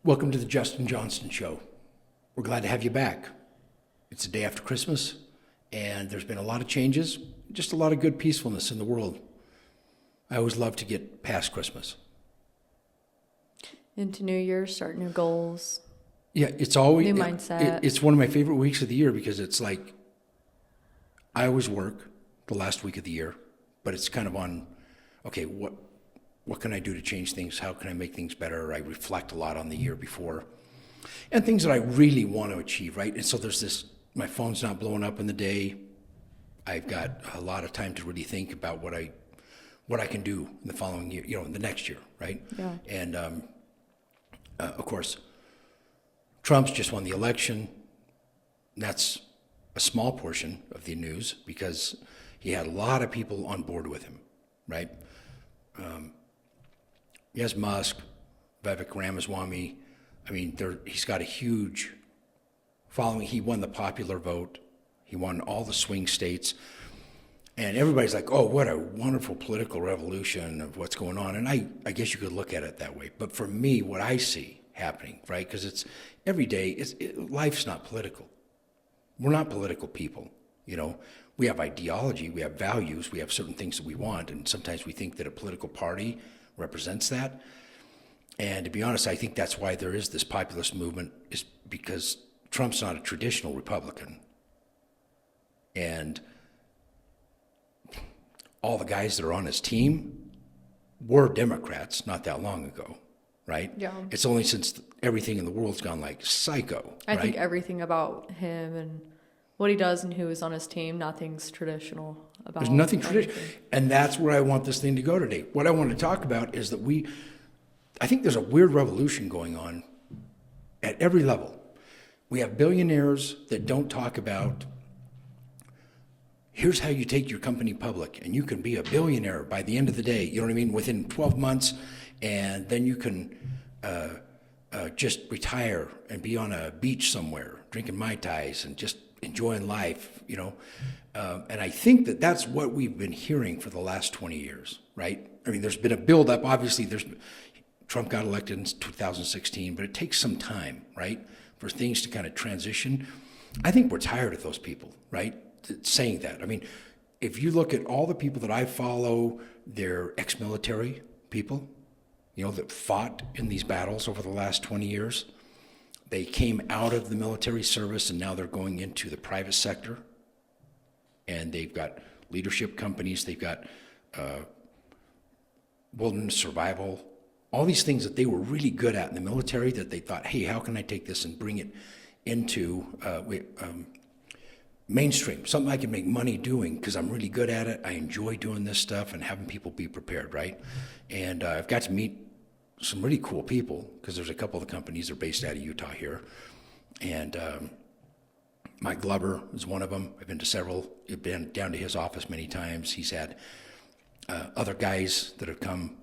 Welcome to the Justin Johnston Show. We're glad to have you back. It's the day after Christmas, and there's been a lot of changes, just a lot of good peacefulness in the world. I always love to get past Christmas. Into New Year, start new goals. Yeah, it's always New mindset. It's one of my favorite weeks of the year because it's like I always work the last week of the year, but it's kind of on, okay, what can I do to change things? How can I make things better? I reflect a lot on the year before and things that I really want to achieve, right? And so there's this, my phone's not blowing up in the day. I've got a lot of time to really think about what I can do in the following year, in the next year, right? Yeah. And of course, Trump's just won the election. That's a small portion of the news because he had a lot of people on board with him, right? He has Musk, Vivek Ramaswamy. I mean, he's got a huge following. He won the popular vote. He won all the swing states. And everybody's like, oh, what a wonderful political revolution of what's going on. And I guess you could look at it that way. But for me, what I see happening, right, because it's every day, life's not political. We're not political people, We have ideology, we have values, we have certain things that we want, and sometimes we think that a political party represents that. And to be honest, I think that's why there is this populist movement, is because Trump's not a traditional Republican. And all the guys that are on his team were Democrats not that long ago, right? Yeah. It's only since everything in the world's gone like psycho, I right? think everything about him and what he does and who is on his team, nothing's traditional about. There's nothing anything. traditional. And that's where I want this thing to go today. What I want to talk about is that I think there's a weird revolution going on at every level. We have billionaires that don't talk about, here's how you take your company public, and you can be a billionaire by the end of the day, you know what I mean, within 12 months, and then you can just retire and be on a beach somewhere, drinking Mai Tais and just enjoying life, And I think that that's what we've been hearing for the last 20 years, right? I mean, there's been a buildup. Obviously, Trump got elected in 2016, but it takes some time, right, for things to kind of transition. I think we're tired of those people, right, saying that. I mean, if you look at all the people that I follow, they're ex-military people, that fought in these battles over the last 20 years. They came out of the military service and now they're going into the private sector. And they've got leadership companies, they've got wilderness survival, all these things that they were really good at in the military that they thought, hey, how can I take this and bring it into mainstream, something I can make money doing because I'm really good at it. I enjoy doing this stuff and having people be prepared, right? And I've got to meet some really cool people because there's a couple of the companies that are based out of Utah here. And Mike Glover is one of them. I've been to several. I've been down to his office many times. He's had other guys that have come,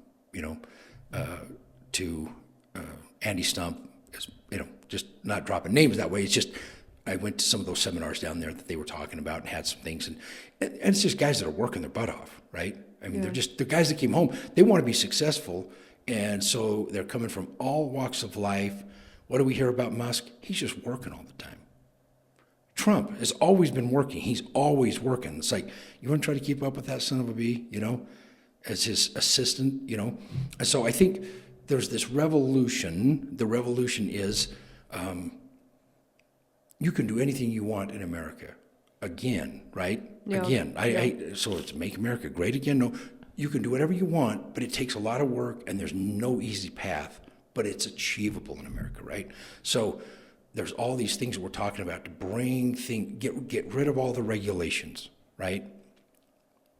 to Andy Stump, just not dropping names that way. It's just I went to some of those seminars down there that they were talking about and had some things. And it's just guys that are working their butt off, right? I mean, they're guys that came home. They want to be successful. And so they're coming from all walks of life. What do we hear about Musk? He's just working all the time. Trump has always been working. He's always working. It's like, you want to try to keep up with that son of a bee, as his assistant, And so I think there's this revolution. The revolution is you can do anything you want in America. Again, right? Yeah. Again. So it's make America great again? No. You can do whatever you want, but it takes a lot of work and there's no easy path, but it's achievable in America, right? So there's all these things that we're talking about to get rid of all the regulations, right?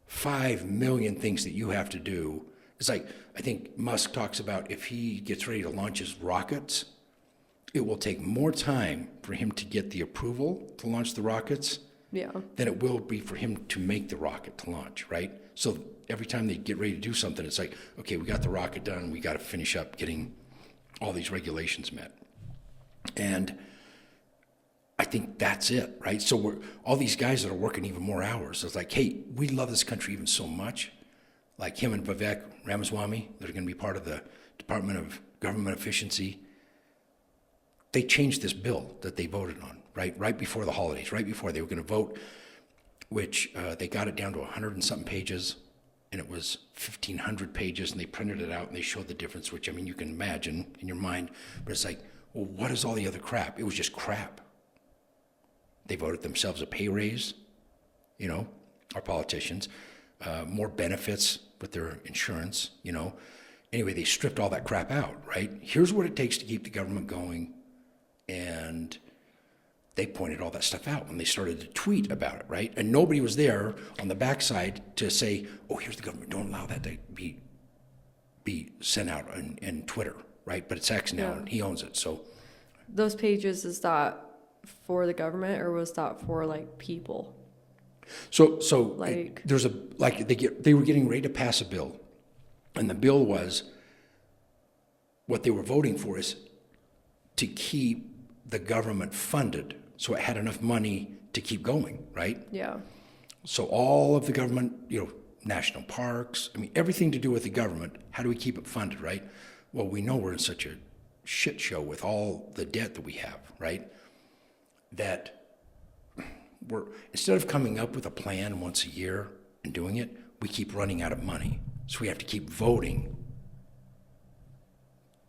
5 million things that you have to do. It's like, I think Musk talks about if he gets ready to launch his rockets, it will take more time for him to get the approval to launch the rockets than it will be for him to make the rocket to launch, right? So every time they get ready to do something, it's like, okay, we got the rocket done, we got to finish up getting all these regulations met. And I think that's it, right? So all these guys that are working even more hours, it's like, hey, we love this country even so much. Like him and Vivek Ramaswamy, that are going to be part of the Department of Government Efficiency. they changed this bill that they voted on, right before the holidays, right before they were going to vote, which they got it down to 100 and something pages, and it was 1,500 pages, and they printed it out, and they showed the difference, which, I mean, you can imagine in your mind, but it's like, well, what is all the other crap? It was just crap. They voted themselves a pay raise, you know, our politicians, more benefits with their insurance, you know. Anyway, they stripped all that crap out, right? Here's what it takes to keep the government going, and they pointed all that stuff out when they started to tweet about it, right? And nobody was there on the backside to say, oh, here's the government. Don't allow that to be sent out in Twitter, right? But it's X now, and he owns it. So those pages, is that for the government or was that for like people? So Like- there's they were getting ready to pass a bill, and the bill was, what they were voting for is to keep the government funded so it had enough money to keep going, right? Yeah. So all of the government, you know, national parks, I mean, everything to do with the government, how do we keep it funded, right? Well, we know we're in such a shit show with all the debt that we have, right? That we're, instead of coming up with a plan once a year and doing it, we keep running out of money. So we have to keep voting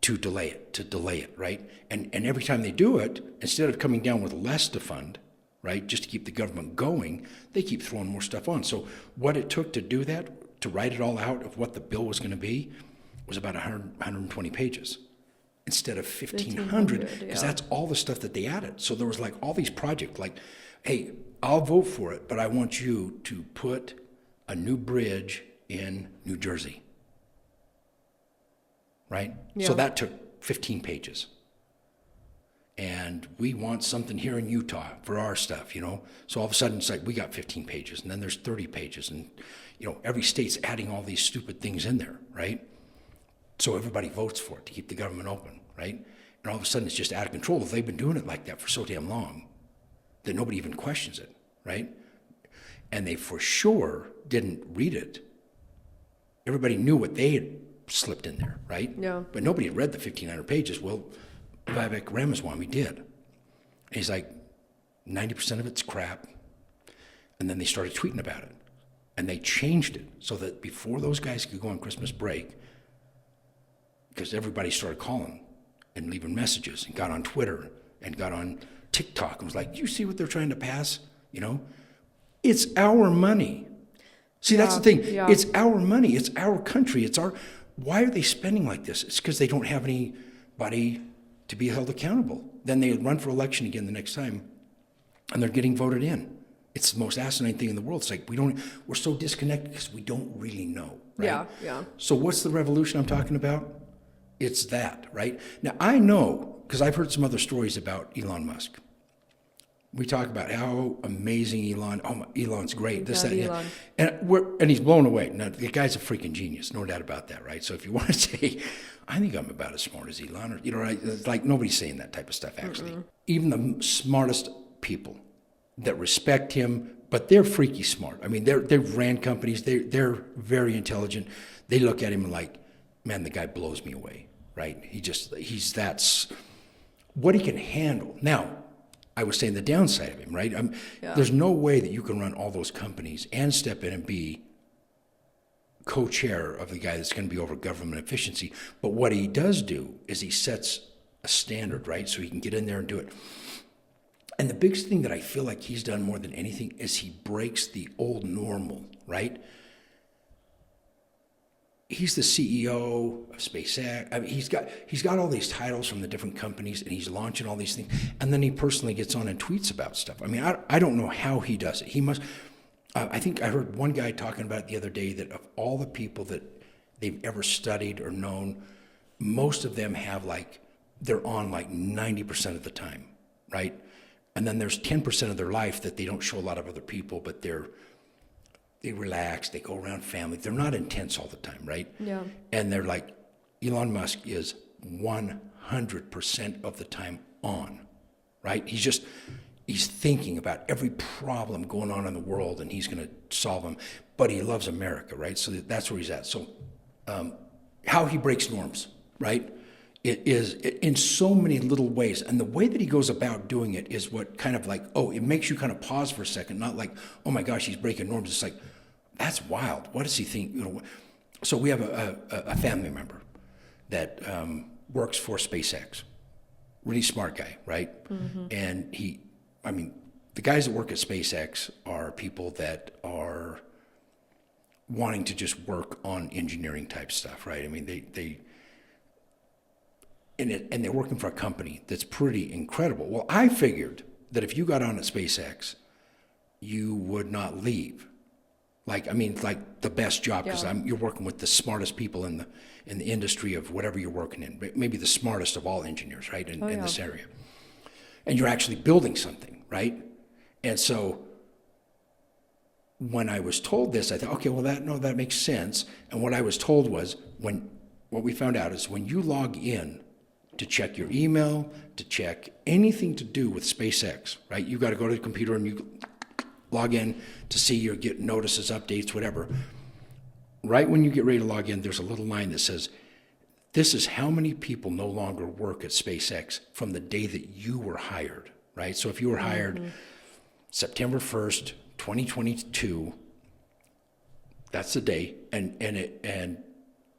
to delay it, right? And every time they do it, instead of coming down with less to fund, right, just to keep the government going, they keep throwing more stuff on. So what it took to do that, to write it all out of what the bill was going to be, was about 120 pages instead of 1,500, because that's all the stuff that they added. So there was like all these projects, like, hey, I'll vote for it, but I want you to put a new bridge in New Jersey, right? So Yeah. that took 15 pages. And we want something here in Utah for our stuff, you know? So all of a sudden it's like, we got 15 pages, and then there's 30 pages, and, you know, every state's adding all these stupid things in there, right? So everybody votes for it to keep the government open, right? And all of a sudden it's just out of control. They've been doing it like that for so damn long that nobody even questions it, right? And they for sure didn't read it. Everybody knew what they had slipped in there, right? Yeah. But nobody had read the 1,500 pages. Well, Vivek Ramaswamy did. And he's like, 90% of it's crap. And then they started tweeting about it. And they changed it so that before those guys could go on Christmas break, because everybody started calling and leaving messages and got on Twitter and got on TikTok and was like, do you see what they're trying to pass? You know, it's our money. See, that's the thing. Yeah. It's our money. It's our country. It's our, why are they spending like this? It's because they don't have anybody to be held accountable. Then they run for election again the next time and they're getting voted in. It's the most asinine thing in the world. It's like, we're so disconnected because we don't really know, right? Yeah, yeah. So what's the revolution I'm talking about? It's that, right? Now, I know, because I've heard some other stories about Elon Musk. We talk about how amazing Elon's great, this, God, that, Elon. and he's blown away. Now, the guy's a freaking genius, no doubt about that, right? So if you want to say, I think I'm about as smart as Elon, or, you know, right? It's like nobody's saying that type of stuff, actually. Even the smartest people that respect him, but they're freaky smart. I mean, they've ran companies, they're very intelligent. They look at him like, man, the guy blows me away, right? That's what he can handle. Now, I was saying the downside of him, right? There's no way that you can run all those companies and step in and be co-chair of the guy that's going to be over government efficiency. But what he does do is he sets a standard, right? So he can get in there and do it. And the biggest thing that I feel like he's done more than anything is he breaks the old normal, right? He's the CEO of SpaceX. I mean, he's got all these titles from the different companies, and he's launching all these things. And then he personally gets on and tweets about stuff. I mean, I don't know how he does it. He must. I think I heard one guy talking about it the other day that of all the people that they've ever studied or known, most of them have they're on 90% of the time, right? And then there's 10% of their life that they don't show a lot of other people, but they relax, they go around family. They're not intense all the time, right? Yeah. And they're like, Elon Musk is 100% of the time on, right? He's thinking about every problem going on in the world and he's going to solve them. But he loves America, right? So that's where he's at. So how he breaks norms, right? It is in so many little ways. And the way that he goes about doing it is what kind of like, oh, it makes you kind of pause for a second, not like, oh my gosh, he's breaking norms. It's like, that's wild. What does he think? You know, so we have a family member that works for SpaceX. Really smart guy, right? And I mean, the guys that work at SpaceX are people that are wanting to just work on engineering type stuff, right? I mean, and they're working for a company that's pretty incredible. Well, I figured that if you got on at SpaceX, you would not leave. Like, I mean, like the best job, because you're working with the smartest people in the industry of whatever you're working in, maybe the smartest of all engineers, right, in this area. And you're actually building something, right? And so when I was told this, I thought, okay, well, that makes sense. And what I was told was what we found out is when you log in to check your email, to check anything to do with SpaceX, right? You got to go to the computer and you log in to see your get notices, updates, whatever. Right when you get ready to log in, there's a little line that says, this is how many people no longer work at SpaceX from the day that you were hired, right? So if you were hired September 1st, 2022, that's the day. And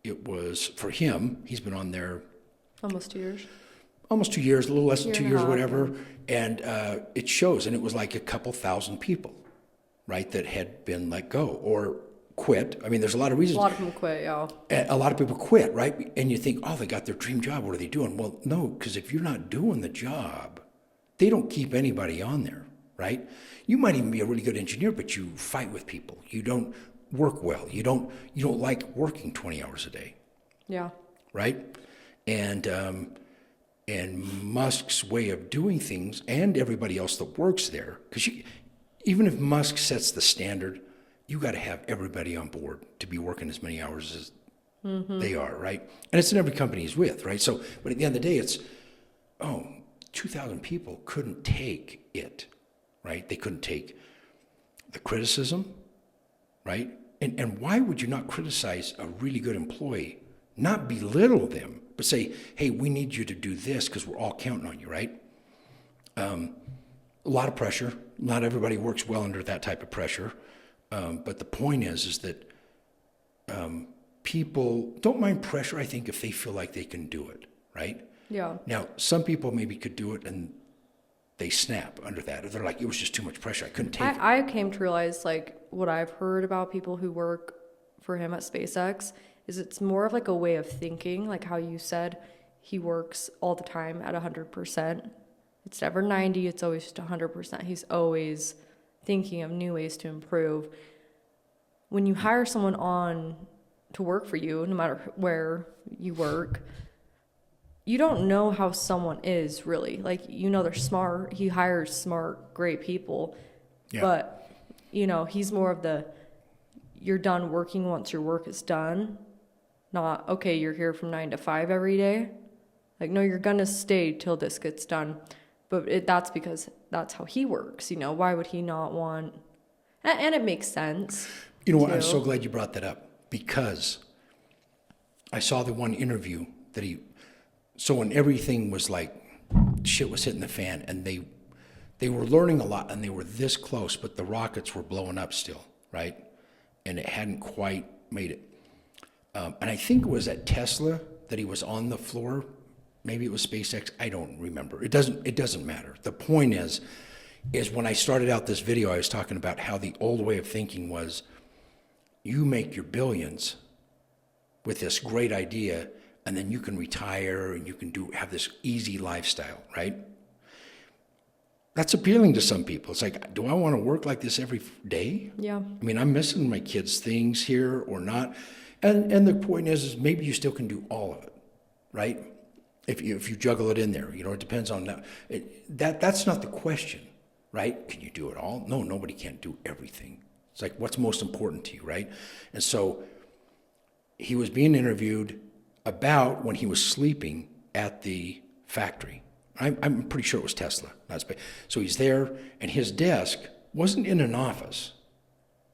it was for him, he's been on there Almost 2 years. Almost 2 years, a little less than 2 years, half, whatever. And it shows, and it was like a couple thousand people, right, that had been let go or quit. I mean, there's a lot of reasons. A lot of them quit, yeah. A lot of people quit, right? And you think, oh, they got their dream job. What are they doing? Well, no, because if you're not doing the job, they don't keep anybody on there, right? You might even be a really good engineer, but you fight with people. You don't work well. You don't like working 20 hours a day. Yeah. Right? And Musk's way of doing things, and everybody else that works there, because even if Musk sets the standard, you got to have everybody on board to be working as many hours as they are, right? And it's in every company he's with, right? So, but at the end of the day, it's 2,000 people couldn't take it, right? They couldn't take the criticism, right? And why would you not criticize a really good employee? Not belittle them, but say, hey, we need you to do this because we're all counting on you, right? A lot of pressure. Not everybody works well under that type of pressure. But the point is that people don't mind pressure, I think, if they feel like they can do it, right? Yeah. Now, some people maybe could do it and they snap under that. Or they're like, it was just too much pressure. I couldn't take it. I came to realize, like, what I've heard about people who work for him at SpaceX is it's more of like a way of thinking, like how you said he works all the time at 100%. It's never 90, it's always just 100%. He's always thinking of new ways to improve. When you hire someone on to work for you, no matter where you work, you don't know how someone is really. Like, you know, they're smart. He hires smart, great people. Yeah. But, you know, he's more of the, you're done working once your work is done. Not, okay, you're here from 9 to 5 every day. Like, no, you're going to stay till this gets done. But that's because that's how he works, you know. Why would he not want... And it makes sense. You know what? I'm so glad you brought that up, because I saw the one interview that so when everything was like, shit was hitting the fan, and they were learning a lot, and they were this close, but the rockets were blowing up still, right? And it hadn't quite made it. And I think it was at Tesla that he was on the floor. Maybe it was SpaceX. I don't remember. It doesn't matter. The point is when I started out this video, I was talking about how the old way of thinking was, you make your billions with this great idea, and then you can retire and you can have this easy lifestyle, right? That's appealing to some people. It's like, do I want to work like this every day? Yeah. I mean, I'm missing my kids' things here or not. And the point is maybe you still can do all of it, right? If you juggle it in there, you know, it depends on that. That's not the question, right? Can you do it all? No, nobody can't do everything. It's like, what's most important to you, right? And so he was being interviewed about when he was sleeping at the factory. I'm pretty sure it was Tesla. So he's there, and his desk wasn't in an office.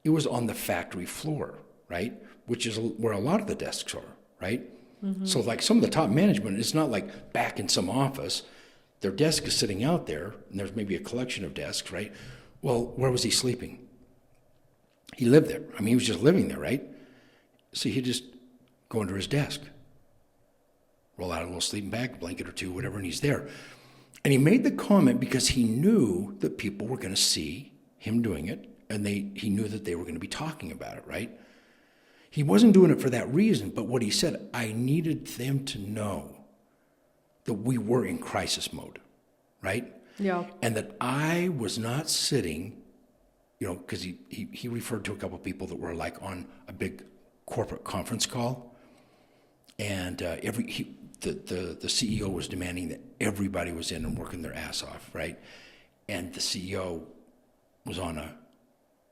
It was on the factory floor, right? Which is where a lot of the desks are, right? So like some of the top management, it's not like back in some office. Their desk is sitting out there, and there's maybe a collection of desks, right? Well, where was he sleeping? He lived there. I mean, he was just living there, right? So he'd just go under his desk, roll out a little sleeping bag, a blanket or two, whatever, and he's there. And he made the comment because he knew that people were going to see him doing it, and he knew that they were going to be talking about it, right? He wasn't doing it for that reason, but what he said, I needed them to know that we were in crisis mode, right? Yeah. And that I was not sitting, because he referred to a couple of people that were like on a big corporate conference call, and the CEO was demanding that everybody was in and working their ass off, right? And the CEO was on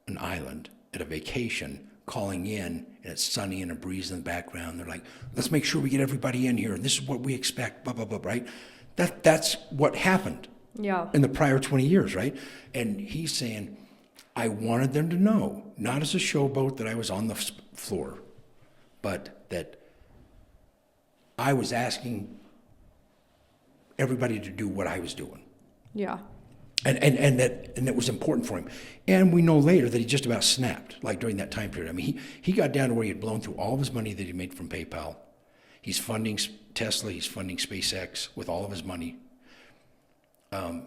an island at a vacation, calling in, and it's sunny and a breeze in the background. They're like, let's make sure we get everybody in here, and this is what we expect, blah, blah, blah, right? That's what happened in the prior 20 years, right? And he's saying, I wanted them to know, not as a showboat that I was on the floor, but that I was asking everybody to do what I was doing. Yeah. And that was important for him. And we know later that he just about snapped, like during that time period. I mean, he got down to where he had blown through all of his money that he made from PayPal. He's funding Tesla, he's funding SpaceX with all of his money.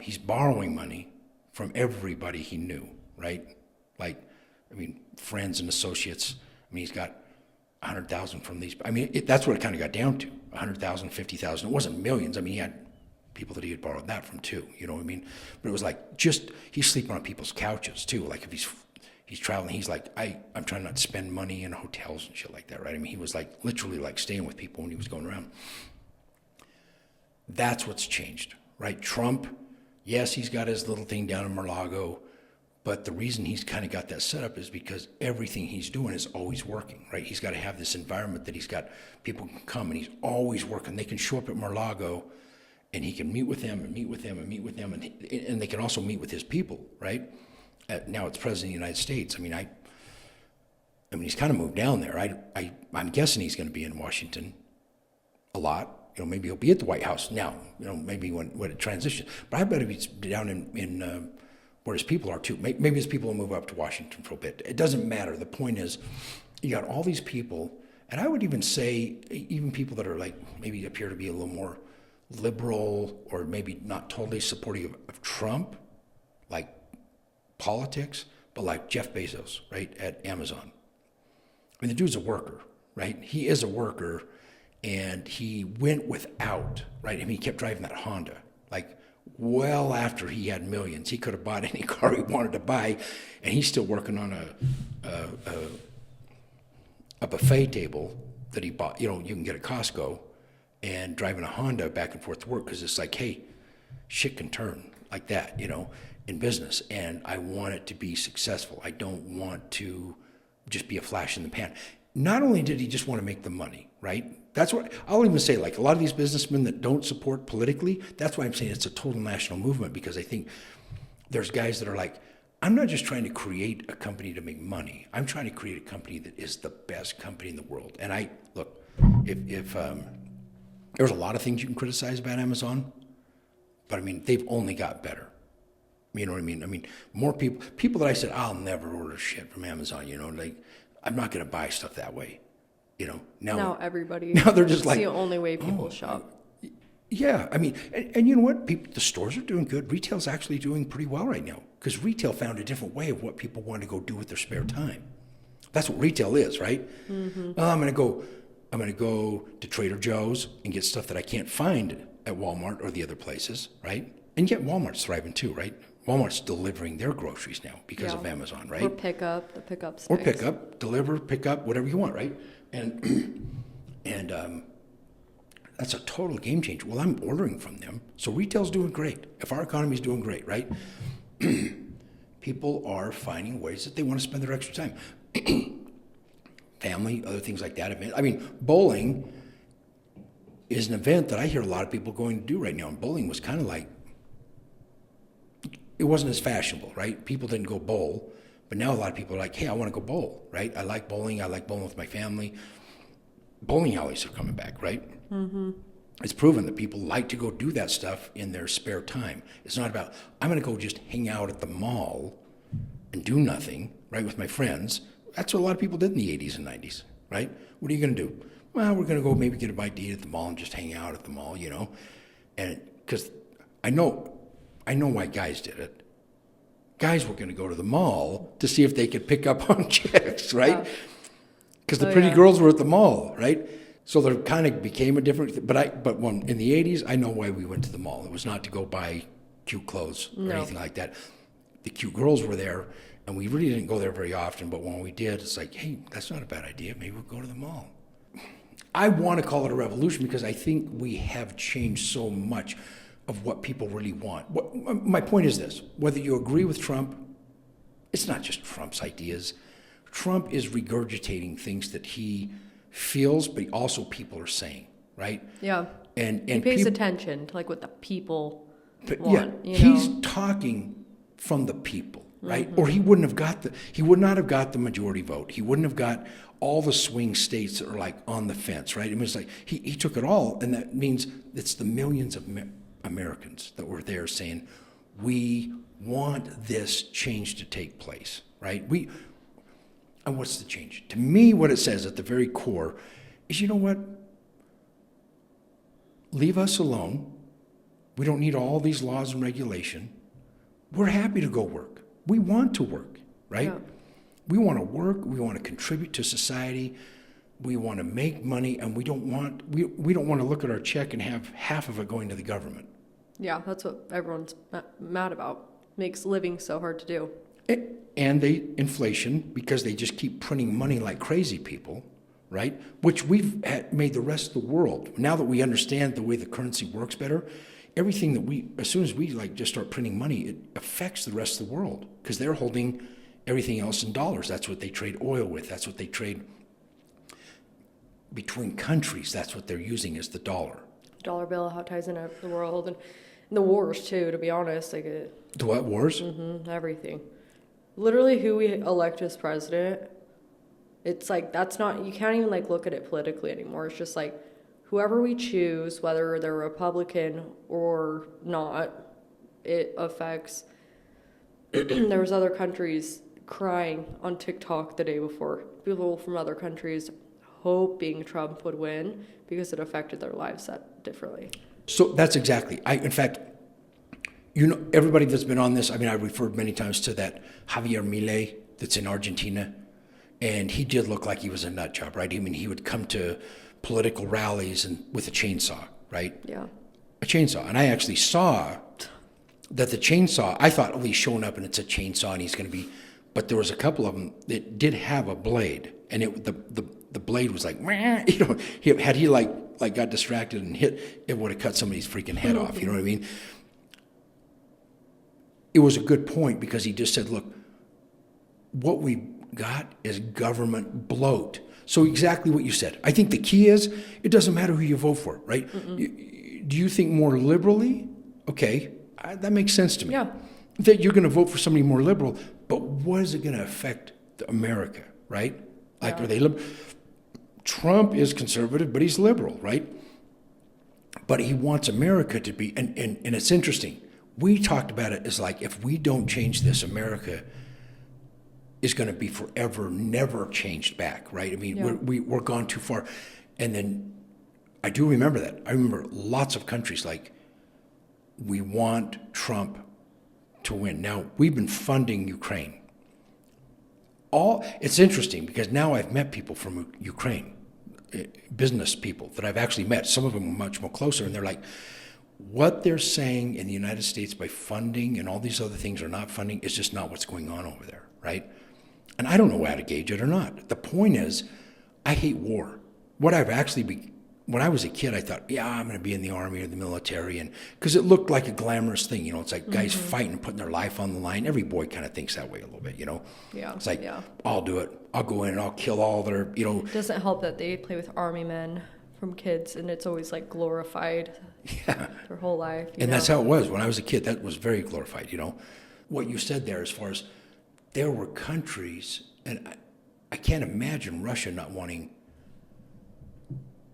He's borrowing money from everybody he knew, right? Like, I mean, friends and associates. I mean, he's got 100,000 from these. I mean, that's what it kind of got down to, 100,000, 50,000. It wasn't millions. I mean, he had people that he had borrowed that from too, you know what I mean? But it was like, he's sleeping on people's couches too. Like if he's traveling, he's like, I'm trying not to spend money in hotels and shit like that, right? I mean, he was like literally like staying with people when he was going around. That's what's changed, right? Trump, yes, he's got his little thing down in Mar-a-Lago, but the reason he's kind of got that set up is because everything he's doing is always working, right? He's got to have this environment that he's got, people can come and he's always working. They can show up at Mar-a-Lago and he can meet with them and meet with them and meet with them, and they can also meet with his people, right? Now it's President of the United States. I mean, he's kind of moved down there. I'm guessing he's going to be in Washington a lot. Maybe he'll be at the White House now. Maybe when it transitions. But I bet if he's down in where his people are too. Maybe his people will move up to Washington for a bit. It doesn't matter. The point is, you got all these people, and I would even say, even people that are like maybe appear to be a little more liberal or maybe not totally supportive of Trump, like politics, but like Jeff Bezos, right, at Amazon. I mean, the dude's a worker, right? He is a worker, and he went without, right? I mean, he kept driving that Honda, like well after he had millions. He could have bought any car he wanted to buy, and he's still working on a buffet table that he bought, you can get at Costco, and driving a Honda back and forth to work because it's like, hey, shit can turn like that, in business, and I want it to be successful. I don't want to just be a flash in the pan. Not only did he just want to make the money, right? That's what I'll even say, like a lot of these businessmen that don't support politically, that's why I'm saying it's a total national movement, because I think there's guys that are like, I'm not just trying to create a company to make money. I'm trying to create a company that is the best company in the world. And if there's a lot of things you can criticize about Amazon, but I mean, they've only got better. You know what I mean? I mean, more people that I said, I'll never order shit from Amazon, like, I'm not going to buy stuff that way, Now everybody. Now they're just it's like, the only way people shop. Yeah, I mean, and you know what? The stores are doing good. Retail's actually doing pretty well right now because retail found a different way of what people want to go do with their spare time. That's what retail is, right? Mm-hmm. Well, I'm going to go to Trader Joe's and get stuff that I can't find at Walmart or the other places, right? And yet Walmart's thriving too, right? Walmart's delivering their groceries now because of Amazon, right? Or the pickup space. Or pickup, deliver, pick up, whatever you want, right? And that's a total game changer. Well, I'm ordering from them, so retail's doing great. If our economy's doing great, right? People are finding ways that they want to spend their extra time. Family, other things like that. I mean, bowling is an event that I hear a lot of people going to do right now. And bowling was kind of like, it wasn't as fashionable, right? People didn't go bowl, but now a lot of people are like, hey, I want to go bowl, right? I like bowling with my family. bowling alleys are coming back, right? It's proven that people like to go do that stuff in their spare time. It's not about, I'm going to go just hang out at the mall and do nothing, right, with my friends. That's what a lot of people did in the 80s and 90s, right? What are you going to do? Well, we're going to go maybe get a bite to eat at the mall and just hang out at the mall, you know? And because I know why guys did it. Guys were going to go to the mall to see if they could pick up on chicks, right? Because the pretty girls were at the mall, right? So there kind of became a different. But when in the 80s, I know why we went to the mall. It was not to go buy cute clothes or anything like that. The cute girls were there, and we really didn't go there very often. But when we did, it's like, hey, that's not a bad idea. Maybe we'll go to the mall. I want to call it a revolution because I think we have changed so much of what people really want. My point is this: whether you agree with Trump, it's not just Trump's ideas. Trump is regurgitating things that he feels, but also people are saying, right? Yeah. And he pays attention to like what the people want. Yeah, you he's know? talking from the people, right? Or he would not have got the majority vote. He wouldn't have got all the swing states that are like on the fence, right? I mean, it's like he took it all, and that means it's the millions of Americans that were there saying, we want this change to take place, right? And what's the change? To me, what it says at the very core is, you know what? Leave us alone. We don't need all these laws and regulation. We're happy to go work. We want to work, right? Yeah. We want to work. We want to contribute to society. We want to make money, and we don't want to look at our check and have half of it going to the government. Yeah, that's what everyone's mad about. Makes living so hard to do. And inflation, because they just keep printing money like crazy people, right? Which we've made the rest of the world. Now that we understand the way the currency works better, everything that as soon as we like just start printing money, it affects the rest of the world because they're holding everything else in dollars. That's what they trade oil with. That's what they trade between countries. That's what they're using as the dollar. Dollar bill, how it ties into the world and the wars too, to be honest. Like The what, wars? Everything. Literally who we elect as president, it's like that's not, you can't even like look at it politically anymore. It's just like whoever we choose, whether they're Republican or not, it affects. There was other countries crying on TikTok the day before, people from other countries hoping Trump would win because it affected their lives that differently. So that's exactly. In fact, you know, everybody that's been on this, I mean, I referred many times to that Javier Milei that's in Argentina, and he did look like he was a nut job, right? I mean, he would come to political rallies and with a chainsaw, right? Yeah. A chainsaw. And I actually saw that the chainsaw, I thought, oh, he's showing up and it's a chainsaw and he's going to be, but there was a couple of them that did have a blade, and the blade was like, you know, had he like got distracted and hit, it would have cut somebody's freaking head off. You know what I mean? It was a good point because he just said, look, what we got is government bloat. So exactly what you said. I think the key is it doesn't matter who you vote for, right? Do you think more liberally? Okay, that makes sense to me. Yeah. That you're going to vote for somebody more liberal, but what is it going to affect America, right? Like, are they liberal? Trump is conservative, but he's liberal, right? But he wants America to be, and it's interesting. We talked about it as like, if we don't change this, America is going to be forever, never changed back, right? I mean, we're gone too far. And then I do remember that. I remember lots of countries like, we want Trump to win. Now, we've been funding Ukraine. It's interesting because now I've met people from Ukraine, business people that I've actually met. Some of them are much more closer, and they're like, what they're saying in the United States by funding and all these other things are not funding is just not what's going on over there, right? And I don't know how to gauge it or not. The point is, I hate war. What I've actually when I was a kid, I thought, yeah, I'm going to be in the army or the military, and because it looked like a glamorous thing, you know, it's like guys fighting, putting their life on the line. Every boy kind of thinks that way a little bit, you know. Yeah. It's like, I'll do it. I'll go in and I'll kill all their, you know. It doesn't help that they play with army men from kids, and it's always like glorified. Yeah. Their whole life. And that's how it was when I was a kid. That was very glorified, you know. What you said there, as far as there were countries, and I can't imagine Russia not wanting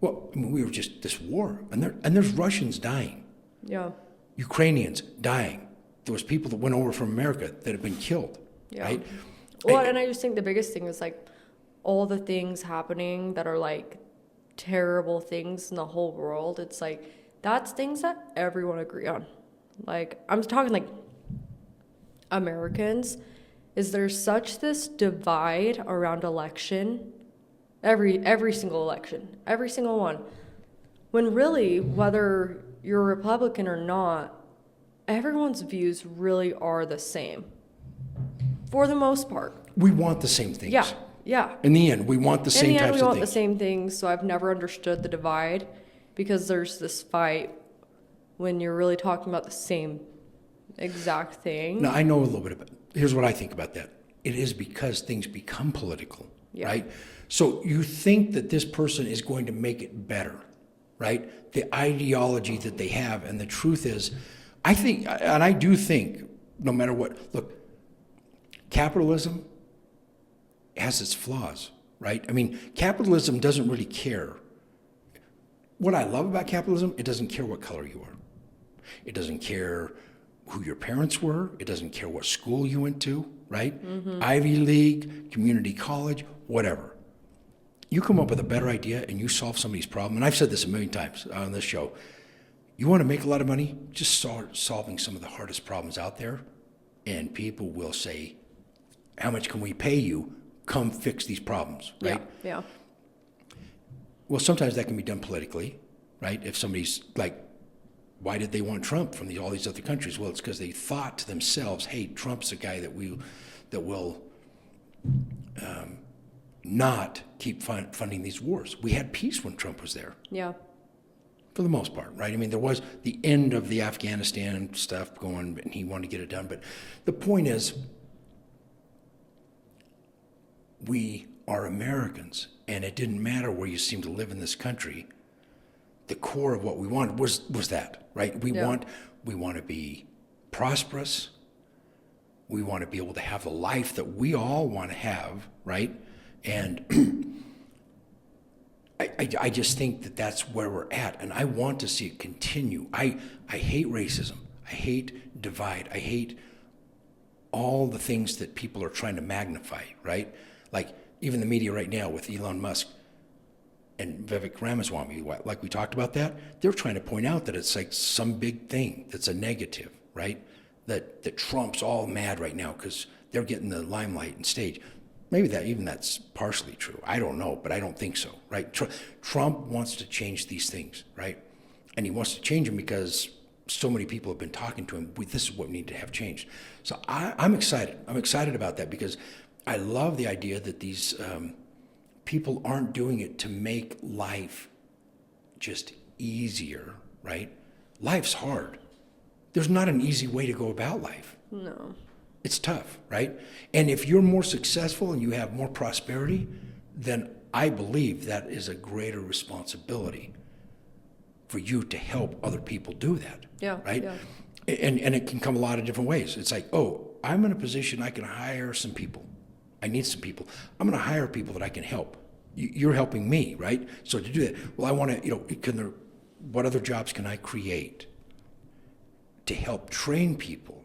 Well, I mean, we were just this war, and there's Russians dying, Yeah. Ukrainians dying. There was people that went over from America that have been killed, Yeah. right? Well, and I just think the biggest thing is like all the things happening that are like terrible things in the whole world. It's like that's things that everyone agree on. Like I'm talking like Americans. Is there such this divide around election? Every single election, every single one. When really, whether you're a Republican or not, everyone's views really are the same. For the most part. We want the same things. Yeah, yeah. In the end, we want the In same the end, types we of want the things. same things, so I've never understood the divide because there's this fight when you're really talking about the same exact thing. Now, I know a little bit about it. Here's what I think about that. It is because things become political, Yeah. right? So you think that this person is going to make it better, right? The ideology that they have, and the truth is, I think, and I do think, no matter what, look, capitalism has its flaws, right? I mean, capitalism doesn't really care. What I love about capitalism, it doesn't care what color you are. It doesn't care who your parents were. It doesn't care what school you went to, right? Ivy League, community college, whatever. You come up with a better idea and you solve somebody's problem. And I've said this a million times on this show. You want to make a lot of money? Just start solving some of the hardest problems out there. And people will say, how much can we pay you? Come fix these problems, right? Yeah. Well, sometimes that can be done politically, right? If somebody's like, why did they want Trump from all these other countries? Well, it's because they thought to themselves, hey, Trump's a guy that will not keep funding these wars. We had peace when Trump was there, Yeah. for the most part, right? I mean, there was the end of the Afghanistan stuff going, and he wanted to get it done. But the point is, we are Americans, and it didn't matter where you seem to live in this country. The core of what we wanted was that, right? We Yeah. want to be prosperous. We want to be able to have the life that we all want to have, right? And I just think that that's where we're at, and I want to see it continue. I hate racism. I hate divide. I hate all the things that people are trying to magnify, right? Like even the media right now with Elon Musk and Vivek Ramaswamy, like we talked about that, they're trying to point out that it's like some big thing that's a negative, right? That Trump's all mad right now because they're getting the limelight and stage. Maybe that's partially true. I don't know, but I don't think so, right? Trump wants to change these things, right? And he wants to change them because so many people have been talking to him. This is what we need to have changed. So I'm excited. I'm excited about that because I love the idea that these people aren't doing it to make life just easier, right? Life's hard. There's not an easy way to go about life. No. It's tough, right? And if you're more successful and you have more prosperity, then I believe that is a greater responsibility for you to help other people do that. Yeah. Right? Yeah. And it can come a lot of different ways. It's like, oh, I'm in a position I can hire some people. I need some people. I'm going to hire people that I can help. You're helping me, right? So to do that, well, I want to, what other jobs can I create to help train people,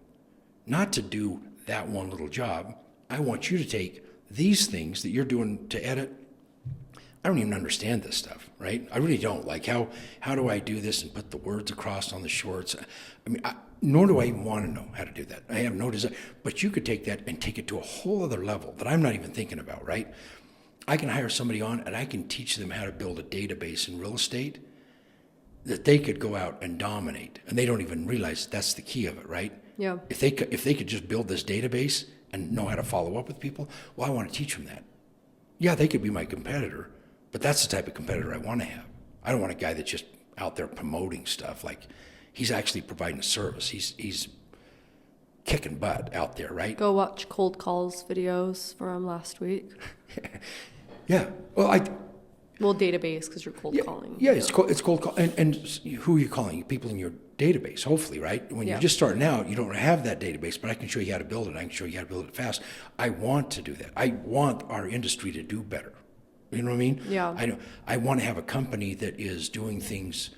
not to do that one little job. I want you to take these things that you're doing to edit. I don't even understand this stuff, right? I really don't. Like, how do I do this and put the words across on the shorts? I mean, nor do I even want to know how to do that. I have no desire. But you could take that and take it to a whole other level that I'm not even thinking about, right? I can hire somebody on and I can teach them how to build a database in real estate that they could go out and dominate. And they don't even realize that's the key of it, right? Yeah. If they could just build this database and know how to follow up with people, well, I want to teach them that. Yeah, they could be my competitor, but that's the type of competitor I want to have. I don't want a guy that's just out there promoting stuff. Like, he's actually providing a service. He's kicking butt out there, right? Go watch Cold Calls videos from last week. Yeah. Well, Well, database because you're cold calling. Yeah, it's cold call. And who are you calling? People in your database, hopefully, right? When you're just starting out, you don't have that database, but I can show you how to build it. I can show you how to build it fast. I want to do that. I want our industry to do better. You know what I mean? Yeah. I know. I want to have a company that is doing things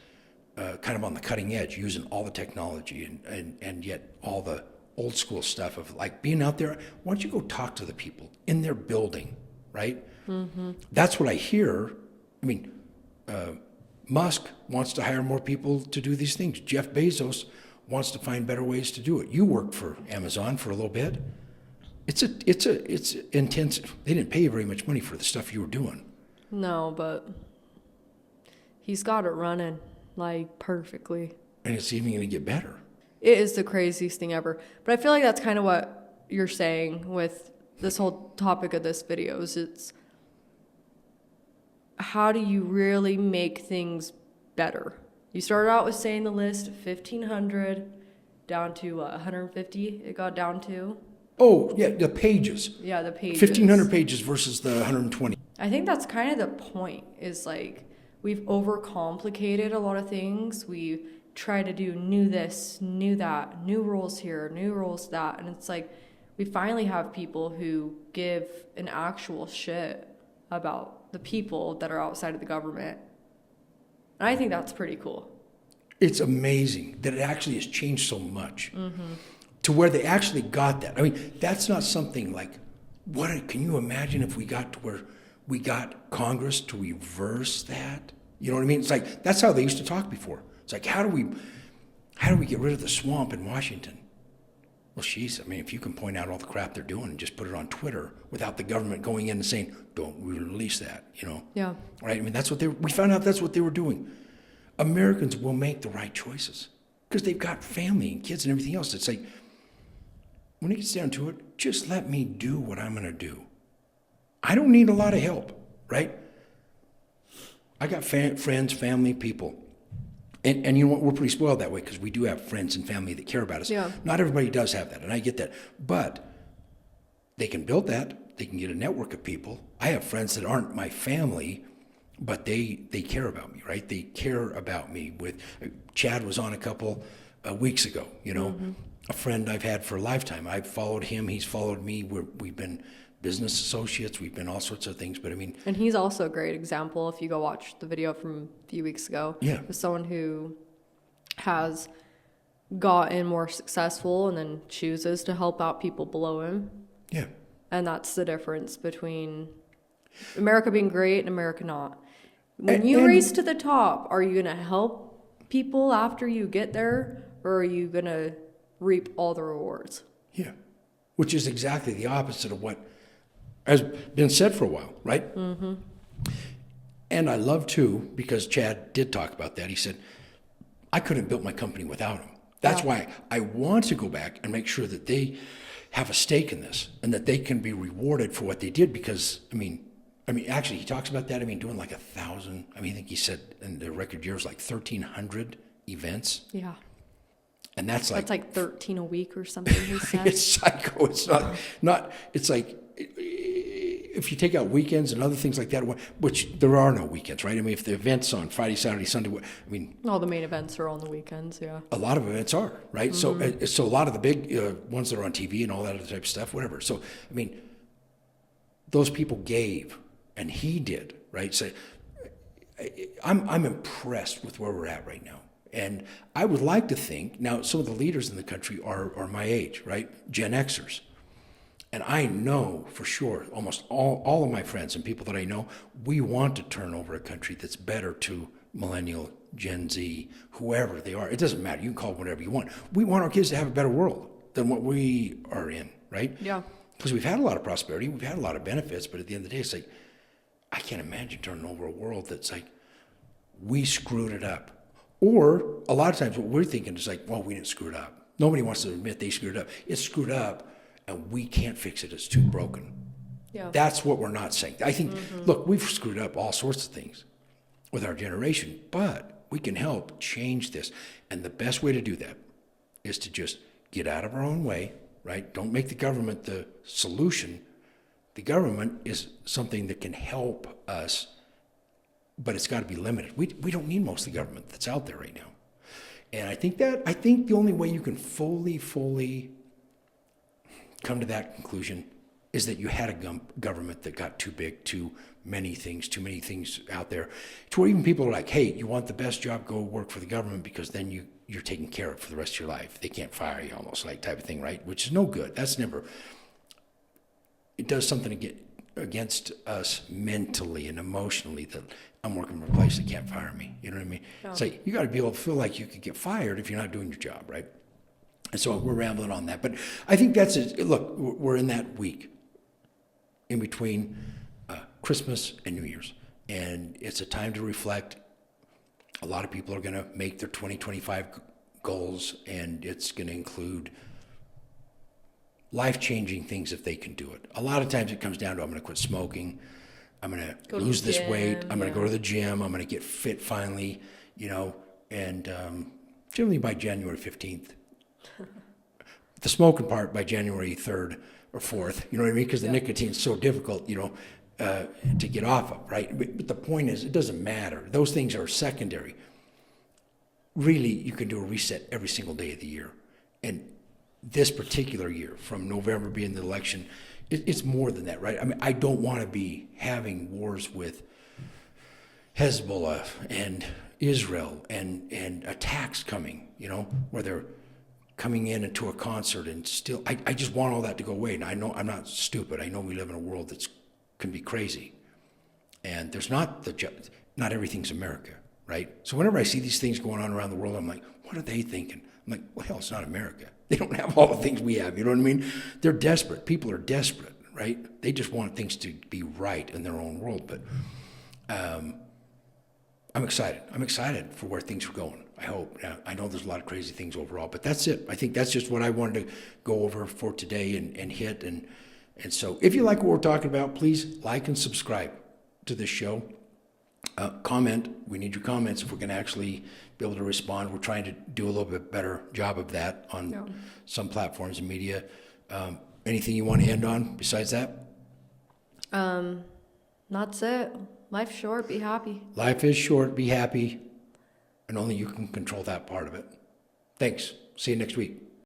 kind of on the cutting edge, using all the technology and yet all the old school stuff of like being out there. Why don't you go talk to the people in their building, right? Mm-hmm. That's what I hear. I mean, Musk wants to hire more people to do these things. Jeff Bezos wants to find better ways to do it. You worked for Amazon for a little bit. It's intense. They didn't pay you very much money for the stuff you were doing. No, but he's got it running like perfectly. And it's even going to get better. It is the craziest thing ever. But I feel like that's kind of what you're saying with this whole topic of this video is it's how do you really make things better? You started out with saying the list 1,500 down to 150 it got down to. Oh, yeah, the pages. Yeah, the pages. 1,500 pages versus the 120. I think that's kind of the point is like we've overcomplicated a lot of things. We try to do new this, new that, new rules here, new rules that. And it's like we finally have people who give an actual shit about the people that are outside of the government. And I think that's pretty cool. It's amazing that it actually has changed so much to where they actually got that. I mean, that's not something like, can you imagine if we got to where we got Congress to reverse that? You know what I mean? It's like, that's how they used to talk before. It's like, how do we get rid of the swamp in Washington? Well, jeez, I mean, if you can point out all the crap they're doing and just put it on Twitter without the government going in and saying, don't release that, you know? Yeah. Right? I mean, we found out that's what they were doing. Americans will make the right choices because they've got family and kids and everything else. It's like, when it gets down to it, just let me do what I'm going to do. I don't need a lot of help, right? I got friends, family, people. And you know what? We're pretty spoiled that way because we do have friends and family that care about us. Yeah. Not everybody does have that, and I get that. But they can build that. They can get a network of people. I have friends that aren't my family, but they care about me, right? They care about me. Chad was on a couple weeks ago, you know, a friend I've had for a lifetime. I've followed him. He's followed me. We've been business associates. We've been all sorts of things. But I mean, and he's also a great example. If you go watch the video from a few weeks ago, yeah, with someone who has gotten more successful and then chooses to help out people below him. Yeah, and that's the difference between America being great and America not. When you race to the top, are you gonna help people after you get there, or are you gonna reap all the rewards? Yeah, which is exactly the opposite of what has been said for a while, right? Mm-hmm. And I love too, because Chad did talk about that. He said, I couldn't have built my company without him. That's why I want to go back and make sure that they have a stake in this and that they can be rewarded for what they did. Because, I mean, actually, he talks about that. I mean, doing like 1,000, I think he said in the record years, like 1,300 events. Yeah. And that's like 13 a week or something, he said. It's psycho. It's not, it's like, if you take out weekends and other things like that, which there are no weekends, right? I mean, if the event's on Friday, Saturday, Sunday, I mean... All the main events are on the weekends, yeah. A lot of events are, right? Mm-hmm. So a lot of the big ones that are on TV and all that other type of stuff, whatever. So, I mean, those people gave, and he did, right? So I'm impressed with where we're at right now. And I would like to think, now some of the leaders in the country are my age, right? Gen Xers. And I know for sure, almost all of my friends and people that I know, we want to turn over a country that's better to millennial, Gen Z, whoever they are. It doesn't matter. You can call it whatever you want. We want our kids to have a better world than what we are in, right? Yeah. Because we've had a lot of prosperity. We've had a lot of benefits. But at the end of the day, it's like, I can't imagine turning over a world that's like, we screwed it up. Or a lot of times what we're thinking is like, well, we didn't screw it up. Nobody wants to admit they screwed it up. It's screwed up. And we can't fix it. It's too broken. Yeah. That's what we're not saying. I think, look, we've screwed up all sorts of things with our generation, but we can help change this. And the best way to do that is to just get out of our own way, right? Don't make the government the solution. The government is something that can help us, but it's got to be limited. We don't need most of the government that's out there right now. And I think the only way you can fully come to that conclusion is that you had a government that got too big, too many things out there, to where even people are like, hey, you want the best job, go work for the government, because then you're taken care of for the rest of your life. They can't fire you, almost, like, type of thing, right? Which is no good. It does something against us mentally and emotionally, that I'm working for a place that can't fire me. You know what I mean? No. It's like, you got to be able to feel like you could get fired if you're not doing your job, right? And so we're rambling on that. But I think that's it. Look, we're in that week in between Christmas and New Year's. And it's a time to reflect. A lot of people are going to make their 2025 goals, and it's going to include life-changing things if they can do it. A lot of times it comes down to, I'm going to quit smoking, I'm going to lose this weight, I'm going to go to the gym, I'm going to get fit finally, and generally by January 15th. The smoking part by January 3rd or 4th, you know what I mean? Because the nicotine's so difficult, to get off of, right? But the point is, it doesn't matter. Those things are secondary. Really, you can do a reset every single day of the year. And this particular year, from November being the election, it's more than that, right? I mean, I don't want to be having wars with Hezbollah and Israel and attacks coming, where they're coming into a concert and still, I just want all that to go away. And I know I'm not stupid. I know we live in a world that can be crazy. And there's not everything's America, right? So whenever I see these things going on around the world, I'm like, what are they thinking? I'm like, well, hell, it's not America. They don't have all the things we have, you know what I mean? They're desperate. People are desperate, right? They just want things to be right in their own world. But I'm excited. I'm excited for where things are going, I hope. Now, I know there's a lot of crazy things overall, but that's it. I think that's just what I wanted to go over for today and hit. And so if you like what we're talking about, please like and subscribe to this show. Comment. We need your comments if we're going to actually be able to respond. We're trying to do a little bit better job of that on some platforms and media. Anything you want to end on besides that? That's it. Life's short. Be happy. Life is short. Be happy. And only you can control that part of it. Thanks. See you next week.